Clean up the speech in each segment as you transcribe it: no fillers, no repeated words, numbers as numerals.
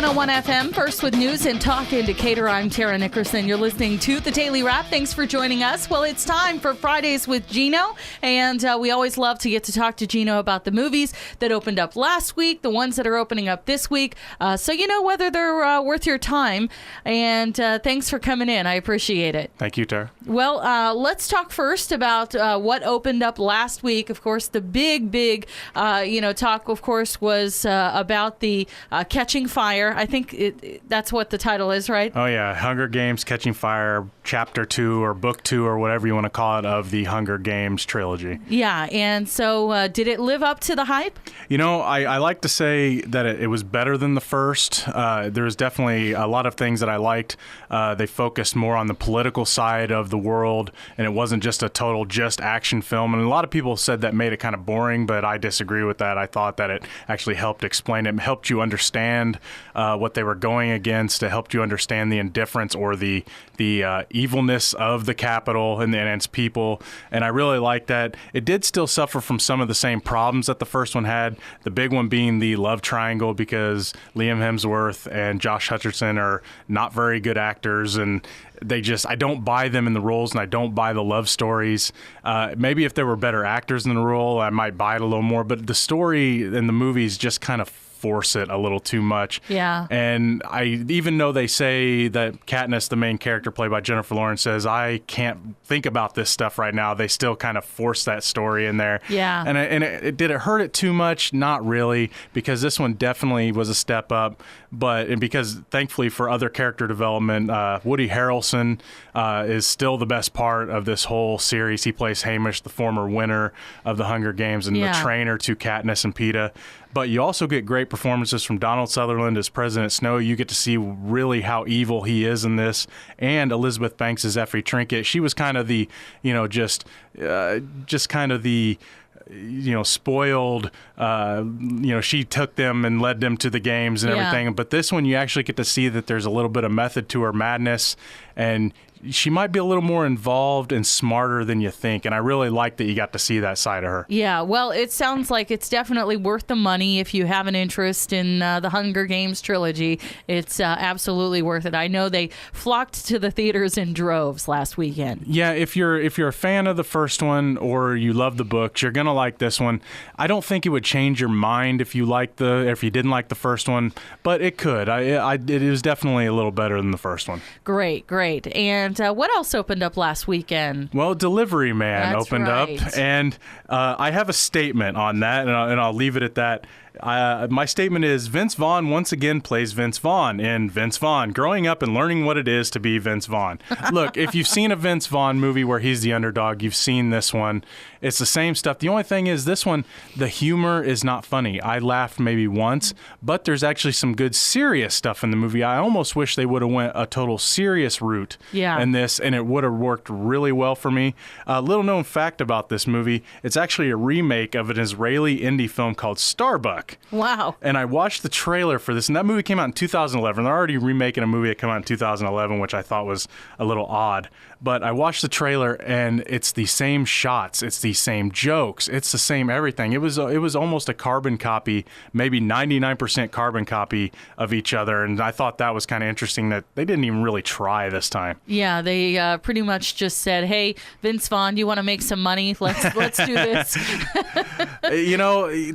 101 FM, first with news and talk indicator. I'm Tara Nickerson. You're listening to the Daily Wrap. Thanks for joining us. Well, it's time for Fridays with Geno, and we always love to get to talk to Geno about the movies that opened up last week, the ones that are opening up this week, so you know whether they're worth your time. And thanks for coming in. I appreciate it. Thank you, Tara. Well, let's talk first about what opened up last week. Of course, the big talk, of course, was about the Catching Fire. I think that's what the title is, right? Oh, yeah. Hunger Games, Catching Fire, Chapter 2 or Book 2 or whatever you want to call it of the Hunger Games trilogy. Yeah, and so did it live up to the hype? You know, I like to say that it was better than the first. There was definitely a lot of things that I liked. They focused more on the political side of the world, and it wasn't just a total action film. And a lot of people said that made it kind of boring, but I disagree with that. I thought that it actually helped explain it, helped you understand what they were going against. It helped you understand the indifference or the evilness of the Capitol and its people. And I really like that. It did still suffer from some of the same problems that the first one had. The big one being the love triangle, because Liam Hemsworth and Josh Hutcherson are not very good actors, and I don't buy them in the roles, and I don't buy the love stories. Maybe if there were better actors in the role, I might buy it a little more, but the story in the movies just kind of force it a little too much. Yeah. And even though they say that Katniss, the main character played by Jennifer Lawrence, says, I can't think about this stuff right now, they still kind of force that story in there. Yeah. And did it hurt it too much? Not really, because this one definitely was a step up. And because thankfully for other character development, Woody Harrelson is still the best part of this whole series. He plays Hamish, the former winner of the Hunger Games and the trainer to Katniss and Peeta. But you also get great performances from Donald Sutherland as President Snow. You get to see really how evil he is in this. And Elizabeth Banks as Effie Trinket. She was kind of the, spoiled, she took them and led them to the games and everything. But this one, you actually get to see that there's a little bit of method to her madness, and she might be a little more involved and smarter than you think. And I really like that you got to see that side of her. Yeah, well, it sounds like it's definitely worth the money if you have an interest in the Hunger Games trilogy. It's absolutely worth it. I know they flocked to the theaters in droves last weekend. Yeah, if you're a fan of the first one or you love the books, you're gonna like this one. I don't think it would change your mind if you didn't like the first one, but it could. It is definitely a little better than the first one. Great. And what else opened up last weekend? Well, Delivery Man opened up, and I have a statement on that, and I'll leave it at that. My statement is Vince Vaughn once again plays Vince Vaughn in Vince Vaughn, growing up and learning what it is to be Vince Vaughn. Look, if you've seen a Vince Vaughn movie where he's the underdog, you've seen this one. It's the same stuff. The only thing is this one, the humor is not funny. I laughed maybe once, but there's actually some good serious stuff in the movie. I almost wish they would have went a total serious route in this, and it would have worked really well for me. A little known fact about this movie, it's actually a remake of an Israeli indie film called Starbuck. Wow. And I watched the trailer for this, and that movie came out in 2011. They're already remaking a movie that came out in 2011, which I thought was a little odd. But I watched the trailer, and it's the same shots, it's the same jokes, it's the same everything. It was almost a carbon copy, maybe 99% carbon copy of each other, and I thought that was kind of interesting that they didn't even really try this time. Yeah, they pretty much just said, "Hey, Vince Vaughn, do you want to make some money? Let's do this."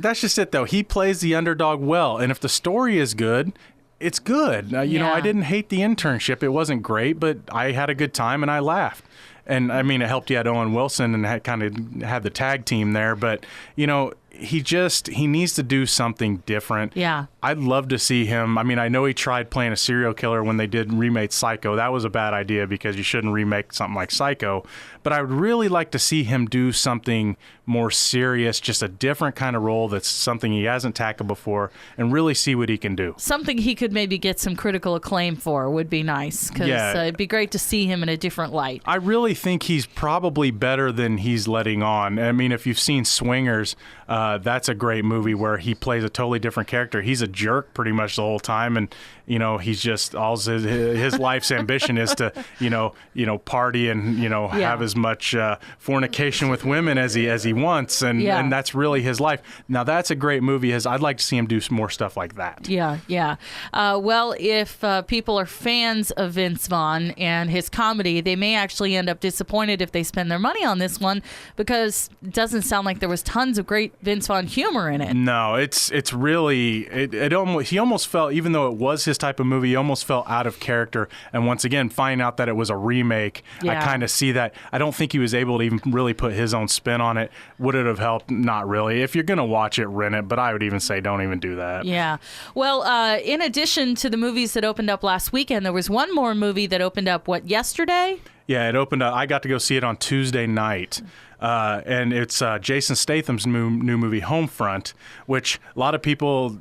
That's just it though. He plays the underdog well, and if the story is good, it's good. I didn't hate the internship. It wasn't great, but I had a good time and I laughed. And I mean, it helped you had Owen Wilson and had the tag team there, but he needs to do something different. Yeah. I'd love to see him. I mean, I know he tried playing a serial killer when they did remake Psycho. That was a bad idea because you shouldn't remake something like Psycho. But I would really like to see him do something more serious, just a different kind of role that's something he hasn't tackled before, and really see what he can do. Something he could maybe get some critical acclaim for would be nice, because it'd be great to see him in a different light. I really think he's probably better than he's letting on. I mean, if you've seen Swingers, that's a great movie where he plays a totally different character. He's a jerk pretty much the whole time, and he's just his life's ambition is to party and have as much fornication with women as he wants, and that's really his life. Now that's a great movie. I'd like to see him do some more stuff like that. Yeah. Well, if people are fans of Vince Vaughn and his comedy, they may actually end up disappointed if they spend their money on this one, because it doesn't sound like there was tons of great Vince Vaughn humor in it. No, it's really he almost felt, even though it was his type of movie, he almost felt out of character. And once again, finding out that it was a remake, I kind of see that. I don't think he was able to even really put his own spin on it. Would it have helped? Not really. If you're gonna watch it, rent it. But I would even say don't even do that. Yeah. Well, in addition to the movies that opened up last weekend, there was one more movie that opened up, yesterday? Yeah, it opened up. I got to go see it on Tuesday night. And it's Jason Statham's new movie, Homefront, which a lot of people,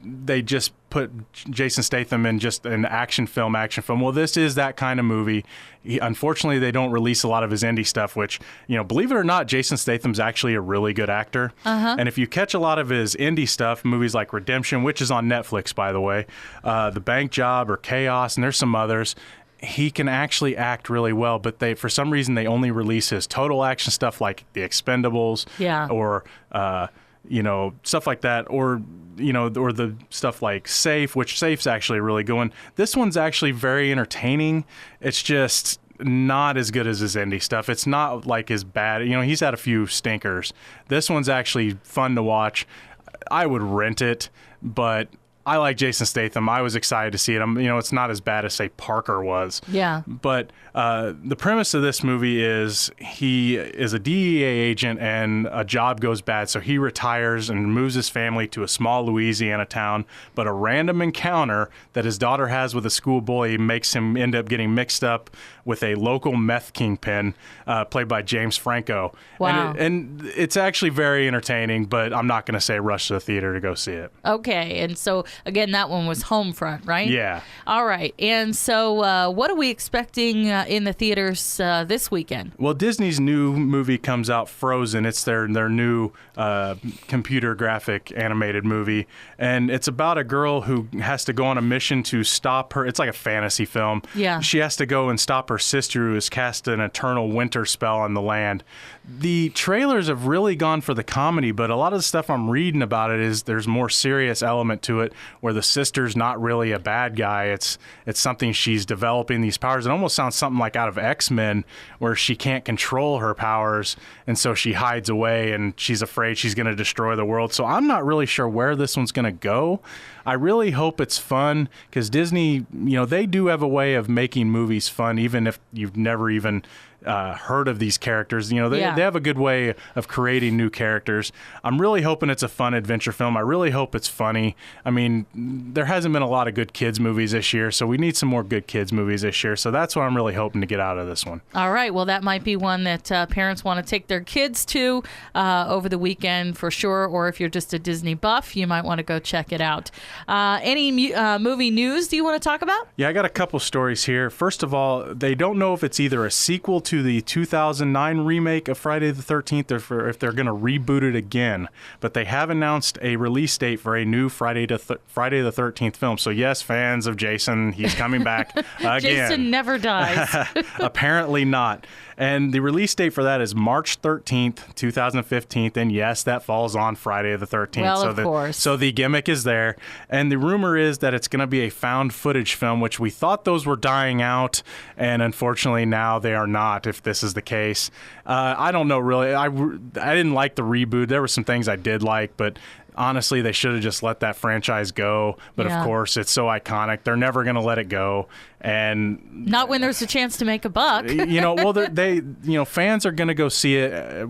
they just put Jason Statham in just an action film. Well, this is that kind of movie. Unfortunately, they don't release a lot of his indie stuff, which, believe it or not, Jason Statham's actually a really good actor. And if you catch a lot of his indie stuff, movies like Redemption, which is on Netflix, by the way, The Bank Job or Chaos, and there's some others, he can actually act really well, but for some reason they only release his total action stuff like The Expendables, or stuff like that, or or the stuff like Safe, which Safe's actually a really good one. This one's actually very entertaining. It's just not as good as his indie stuff. It's not like as bad. He's had a few stinkers. This one's actually fun to watch. I would rent it, but I like Jason Statham. I was excited to see it. It's not as bad as, say, Parker was. Yeah. But the premise of this movie is he is a DEA agent and a job goes bad, so he retires and moves his family to a small Louisiana town. But a random encounter that his daughter has with a schoolboy makes him end up getting mixed up with a local meth kingpin played by James Franco. Wow. And it's actually very entertaining, but I'm not going to say rush to the theater to go see it. Okay. And so, again, that one was Homefront, right? Yeah. All right. And so what are we expecting in the theaters this weekend? Well, Disney's new movie comes out, Frozen. It's their new computer graphic animated movie. And it's about a girl who has to go on a mission to stop her. It's like a fantasy film. Yeah. She has to go and stop her sister who has cast an eternal winter spell on the land. The trailers have really gone for the comedy, but a lot of the stuff I'm reading about it is there's more serious element to it, where the sister's not really a bad guy. It's something she's developing these powers. It almost sounds something like out of X-Men, where she can't control her powers, and so she hides away, and she's afraid she's going to destroy the world. So I'm not really sure where this one's going to go. I really hope it's fun, because Disney, they do have a way of making movies fun, even if you've never even heard of these characters. They have a good way of creating new characters. I'm really hoping it's a fun adventure film. I really hope it's funny. I mean, there hasn't been a lot of good kids movies this year, so we need some more good kids movies this year. So that's what I'm really hoping to get out of this one. All right. Well, that might be one that parents want to take their kids to over the weekend for sure. Or if you're just a Disney buff, you might want to go check it out. Any movie news do you want to talk about? Yeah, I got a couple stories here. First of all, they don't know if it's either a sequel to the 2009 remake of Friday the 13th or if they're going to reboot it again. But they have announced a release date for a new Friday the 13th film. So yes, fans of Jason, he's coming back again. Jason never dies. Apparently not. And the release date for that is March 13th, 2015. And yes, that falls on Friday the 13th. Well, of course. So the gimmick is there. And the rumor is that it's going to be a found footage film, which we thought those were dying out. And unfortunately now they are not, if this is the case. I don't know, really. I didn't like the reboot. There were some things I did like, but honestly, they should have just let that franchise go. But of course, it's so iconic. They're never going to let it go. And not when there's a chance to make a buck. Fans are going to go see it,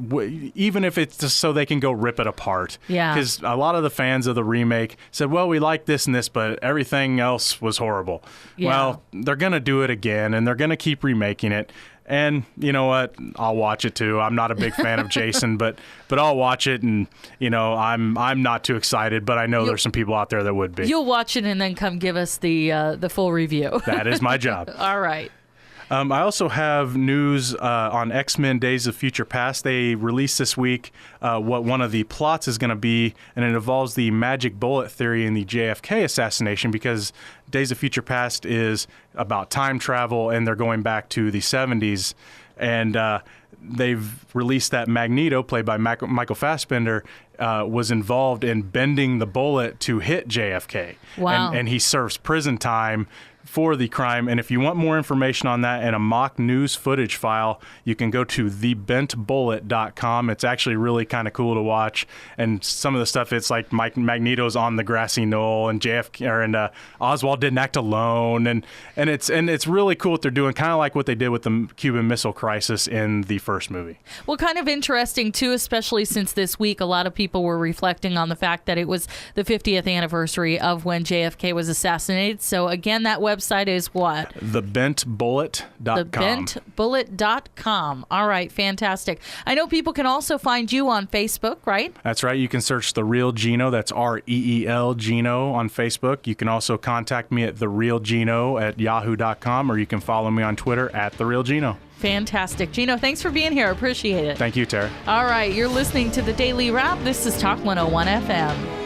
even if it's just so they can go rip it apart. Yeah. Because a lot of the fans of the remake said, well, we like this and this, but everything else was horrible. Yeah. Well, they're going to do it again, and they're going to keep remaking it. And you know what? I'll watch it too. I'm not a big fan of Jason, but I'll watch it, and I'm not too excited. But I know there's some people out there that would be. You'll watch it and then come give us the full review. That is my job. All right. I also have news on X-Men Days of Future Past. They released this week what one of the plots is going to be, and it involves the magic bullet theory in the JFK assassination, because Days of Future Past is about time travel, and they're going back to the 70s. And they've released that Magneto, played by Michael Fassbender, was involved in bending the bullet to hit JFK. Wow. And he serves prison time for the crime. And if you want more information on that and a mock news footage file, you can go to thebentbullet.com. It's actually really kind of cool to watch. And some of the stuff, it's like Magneto's on the grassy knoll, and Oswald didn't act alone. And it's really cool what they're doing, kind of like what they did with the Cuban Missile Crisis in the first movie. Well, kind of interesting, too, especially since this week a lot of people were reflecting on the fact that it was the 50th anniversary of when JFK was assassinated. So, again, that website is what? Thebentbullet.com. Thebentbullet.com. All right, fantastic. I know people can also find you on Facebook, right? That's right. You can search The Real Geno. That's REEL Geno on Facebook. You can also contact me at therealgeno@yahoo.com, or you can follow me on Twitter at TheRealGeno. Fantastic. Geno, thanks for being here. I appreciate it. Thank you, Tara. All right, you're listening to The Daily Wrap. This is Talk 101 FM.